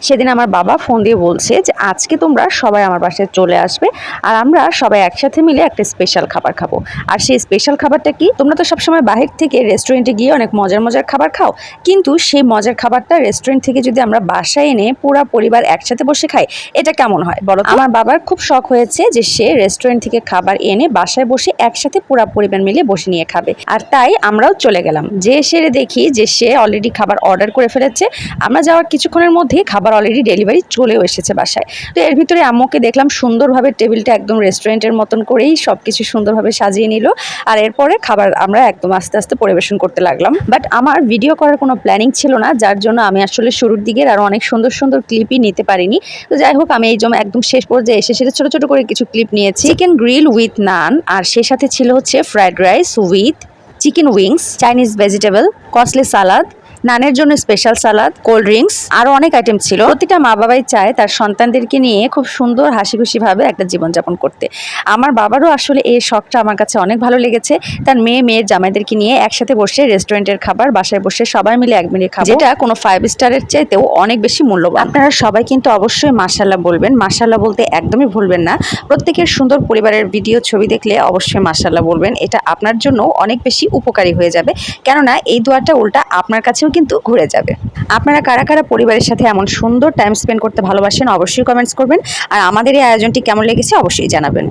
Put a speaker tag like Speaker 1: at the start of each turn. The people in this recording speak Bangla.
Speaker 1: সেদিন আমার বাবা ফোন দিয়ে বলছে যে আজকে তোমরা সবাই আমার বাসায় চলে আসবে আর আমরা সবাই একসাথে মিলে একটা স্পেশাল খাবার খাবো। আর সেই স্পেশাল খাবারটা কি? তোমরা তো সবসময় বাহির থেকে রেস্টুরেন্টে গিয়ে অনেক মজার মজার খাবার খাও, কিন্তু সেই মজার খাবারটা রেস্টুরেন্ট থেকে যদি আমরা বাসায় এনে পুরো পরিবার একসাথে বসে খাই, এটা কেমন হয় বলো তো? আমার বাবার খুব শখ হয়েছে যে সে রেস্টুরেন্ট থেকে খাবার এনে বাসায় বসে একসাথে পুরো পরিবার মিলে বসে নিয়ে খাবে। আর তাই আমরাও চলে গেলাম। যে সেরে দেখি যে সে অলরেডি খাবার অর্ডার করে ফেলেছে। আমরা যাওয়ার কিছুক্ষণের মধ্যে খাবার অলরেডি ডেলিভারি চলেও এসেছে বাসায়। তো এর ভিতরে আম্মুকে দেখলাম সুন্দরভাবে টেবিলটা একদম রেস্টুরেন্টের মতন করেই সবকিছু সুন্দরভাবে সাজিয়ে নিল। আর এরপরে খাবার আমরা একদম আস্তে আস্তে পরিবেশন করতে লাগলাম। বাট আমার ভিডিও করার কোনো প্ল্যানিং ছিল না, যার জন্য আমি আসলে শুরুর দিকের আরও অনেক সুন্দর সুন্দর ক্লিপই নিতে পারিনি। তো যাই হোক, আমি এই জন্য একদম শেষ পর্যায়ে এসে সেটা ছোটো ছোটো করে কিছু ক্লিপ নিয়েছি। চিকেন গ্রিল উইথ নান, আর সে সাথে ছিল হচ্ছে fried rice with chicken wings, Chinese vegetable, কসলি সালাদ, নানের জন্য স্পেশাল সালাদ, কোল্ড ড্রিঙ্কস, আরও অনেক আইটেম ছিল। প্রতিটা মা বাবাই চায় তার সন্তানদেরকে নিয়ে খুব সুন্দর হাসি খুশিভাবে একটা জীবনযাপন করতে। আমার বাবারও আসলে এই শখটা আমার কাছে অনেক ভালো লেগেছে। তার মেয়ের জামাইদেরকে নিয়ে একসাথে বসে রেস্টুরেন্টের খাবার বাসায় বসে সবাই মিলে এক মিনিট খাবো, যেটা কোনো 5 স্টারের চাইতেও অনেক বেশি মূল্যবান। আপনারা সবাই কিন্তু অবশ্যই মাশাআল্লাহ বলবেন, মাশাআল্লাহ বলতে একদমই ভুলবেন না। প্রত্যেকের সুন্দর পরিবারের ভিডিও ছবি দেখলে অবশ্যই মাশাআল্লাহ বলবেন, এটা আপনার জন্য অনেক বেশি উপকারী হয়ে যাবে। কেননা এই দোয়াটা উল্টা আপনার কাছেও কিন্তু ঘুরে যাবে। আপনারা কারা কারা পরিবারের সাথে এমন সুন্দর টাইম স্পেন্ড করতে ভালোবাসেন অবশ্যই কমেন্টস করবেন। আর আমাদের এই আয়োজনটি কেমন লেগেছে অবশ্যই জানাবেন।